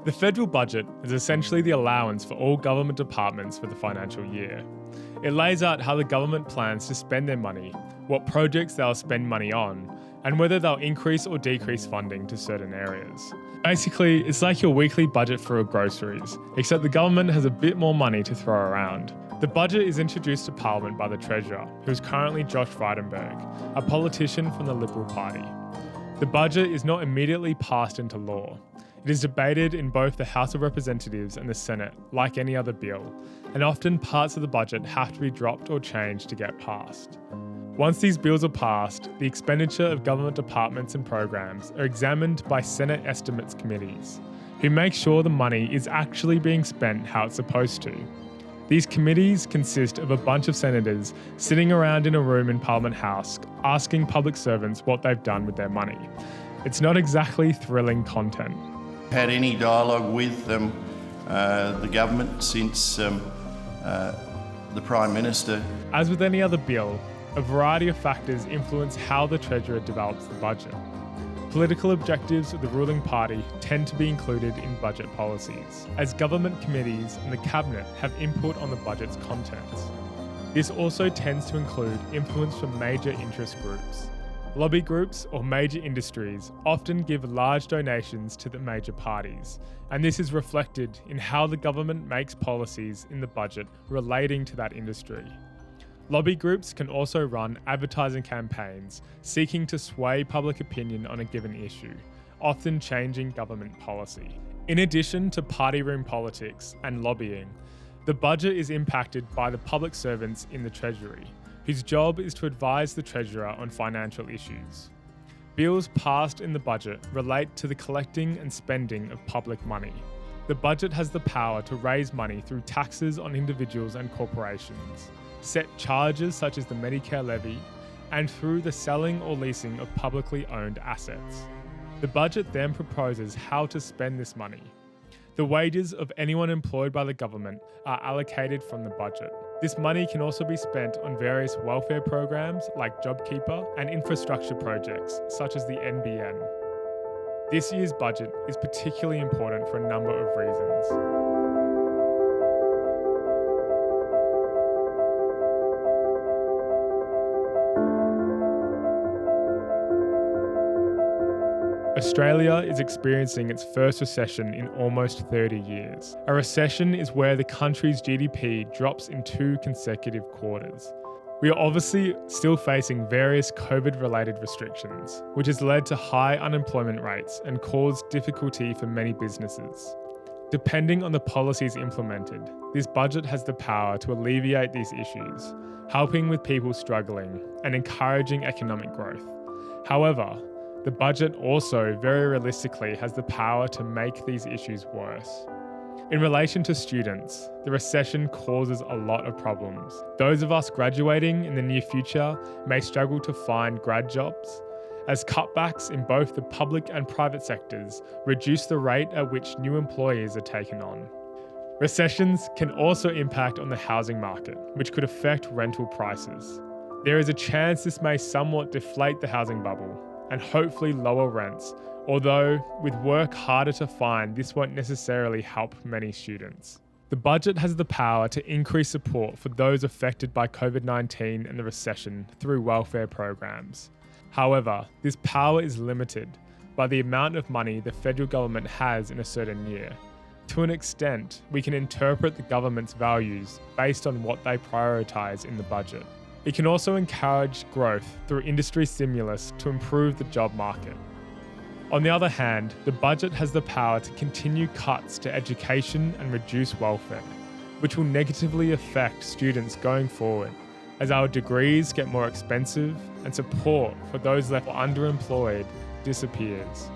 The federal budget is essentially the allowance for all government departments for the financial year. It lays out how the government plans to spend their money, what projects they'll spend money on, and whether they'll increase or decrease funding to certain areas. Basically, it's like your weekly budget for groceries, except the government has a bit more money to throw around. The budget is introduced to Parliament by the Treasurer, who is currently Josh Frydenberg, a politician from the Liberal Party. The budget is not immediately passed into law. It is debated in both the House of Representatives and the Senate, like any other bill, and often parts of the budget have to be dropped or changed to get passed. Once these bills are passed, the expenditure of government departments and programs are examined by Senate Estimates Committees, who make sure the money is actually being spent how it's supposed to. These committees consist of a bunch of senators sitting around in a room in Parliament House asking public servants what they've done with their money. It's not exactly thrilling content. Had any dialogue with the government since the Prime Minister? As with any other bill, a variety of factors influence how the Treasurer develops the budget. Political objectives of the ruling party tend to be included in budget policies, as government committees and the Cabinet have input on the budget's contents. This also tends to include influence from major interest groups. Lobby groups or major industries often give large donations to the major parties, and this is reflected in how the government makes policies in the budget relating to that industry. Lobby groups can also run advertising campaigns seeking to sway public opinion on a given issue, often changing government policy. In addition to party room politics and lobbying, the budget is impacted by the public servants in the Treasury, whose job is to advise the Treasurer on financial issues. Bills passed in the budget relate to the collecting and spending of public money. The budget has the power to raise money through taxes on individuals and corporations, set charges such as the Medicare levy, and through the selling or leasing of publicly owned assets. The budget then proposes how to spend this money. The wages of anyone employed by the government are allocated from the budget. This money can also be spent on various welfare programs like JobKeeper and infrastructure projects such as the NBN. This year's budget is particularly important for a number of reasons. Australia is experiencing its first recession in almost 30 years. A recession is where the country's GDP drops in 2 consecutive quarters. We are obviously still facing various COVID-related restrictions, which has led to high unemployment rates and caused difficulty for many businesses. Depending on the policies implemented, this budget has the power to alleviate these issues, helping with people struggling and encouraging economic growth. However, the budget also very realistically has the power to make these issues worse. In relation to students, the recession causes a lot of problems. Those of us graduating in the near future may struggle to find grad jobs, as cutbacks in both the public and private sectors reduce the rate at which new employees are taken on. Recessions can also impact on the housing market, which could affect rental prices. There is a chance this may somewhat deflate the housing bubble and hopefully lower rents, although with work harder to find, this won't necessarily help many students. The budget has the power to increase support for those affected by COVID-19 and the recession through welfare programs. However, this power is limited by the amount of money the federal government has in a certain year. To an extent, we can interpret the government's values based on what they prioritise in the budget. It can also encourage growth through industry stimulus to improve the job market. On the other hand, the budget has the power to continue cuts to education and reduce welfare, which will negatively affect students going forward as our degrees get more expensive and support for those left underemployed disappears.